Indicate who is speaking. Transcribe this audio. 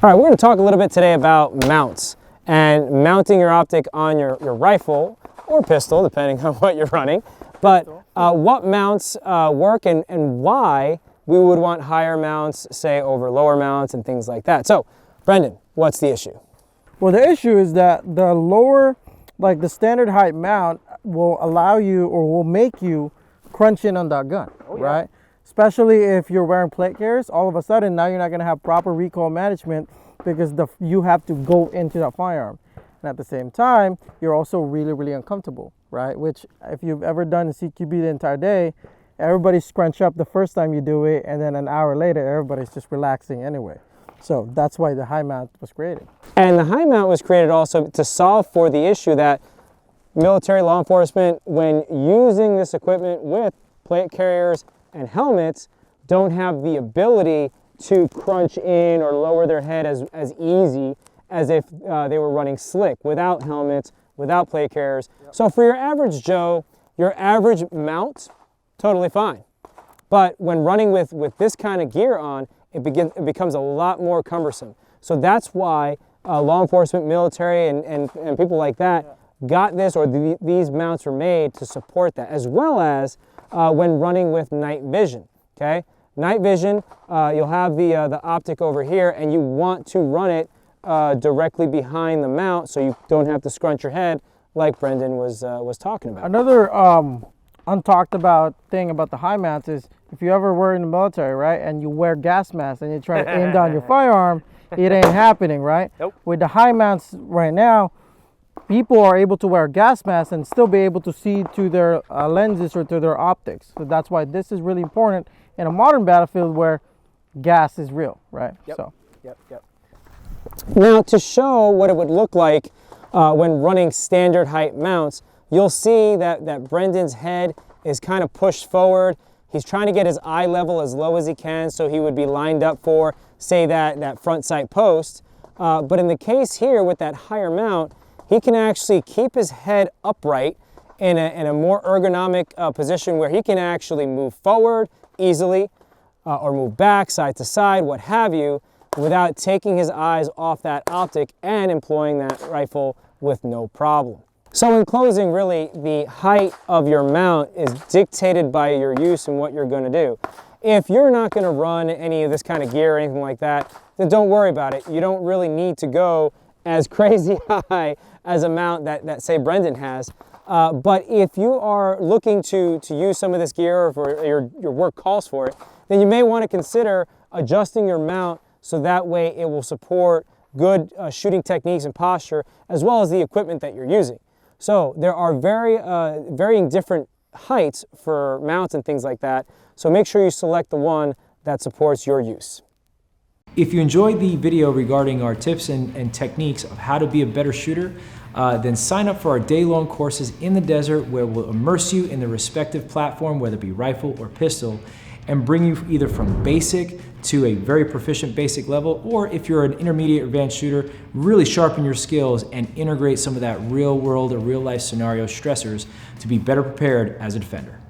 Speaker 1: All right, we're going to talk a little bit today about mounts and mounting your optic on your rifle or pistol, depending on what you're running. But what mounts work and why we would want higher mounts, say, over lower mounts and things like that. So, Brendan, what's the issue?
Speaker 2: Well, the issue is that the lower, like the standard height mount will allow you or will make you crunch in on that gun, right? Especially if you're wearing plate carriers, all of a sudden now you're not going to have proper recoil management because you have to go into that firearm. And at the same time, you're also really uncomfortable, right? Which if you've ever done a CQB the entire day, everybody's scrunch up the first time you do it, and then an hour later, everybody's just relaxing anyway. So that's why the high mount was created.
Speaker 1: And the high mount was created also to solve for the issue that military law enforcement, when using this equipment with plate carriers and helmets, don't have the ability to crunch in or lower their head as easy as if they were running slick without helmets, without plate carriers. So for your average Joe, your average mount, totally fine. But when running with this kind of gear on, it becomes a lot more cumbersome. So that's why law enforcement, military, and people like that got this, or these mounts were made to support that, as well as when running with night vision, okay? Night vision, you'll have the optic over here, and you want to run it directly behind the mount so you don't have to scrunch your head like Brendan was talking about.
Speaker 2: Another untalked about thing about the high mounts is if you ever were in the military, right, and you wear gas masks and you try to aim down your firearm, it ain't happening, right?
Speaker 1: Nope.
Speaker 2: With the high mounts right now, people are able to wear gas masks and still be able to see to their lenses or to their optics. So that's why this is really important in a modern battlefield where gas is real, right?
Speaker 1: Yep.
Speaker 2: So.
Speaker 1: Yep. Now, to show what it would look like when running standard height mounts, you'll see that Brendan's head is kind of pushed forward. He's trying to get his eye level as low as he can so he would be lined up for, say, that front sight post. But in the case here with that higher mount, he can actually keep his head upright in a more ergonomic position where he can actually move forward easily or move back, side to side, what have you, without taking his eyes off that optic and employing that rifle with no problem. So in closing, really, the height of your mount is dictated by your use and what you're going to do. If you're not going to run any of this kind of gear or anything like that, then don't worry about it. You don't really need to go as crazy high as a mount that say Brendan has. But if you are looking to use some of this gear, or if your work calls for it, then you may want to consider adjusting your mount so that way it will support good shooting techniques and posture, as well as the equipment that you're using. So there are varying different heights for mounts and things like that. So make sure you select the one that supports your use.
Speaker 3: If you enjoyed the video regarding our tips and techniques of how to be a better shooter, then sign up for our day-long courses in the desert where we'll immerse you in the respective platform, whether it be rifle or pistol, and bring you either from basic to a very proficient basic level, or if you're an intermediate or advanced shooter, really sharpen your skills and integrate some of that real world or real life scenario stressors to be better prepared as a defender.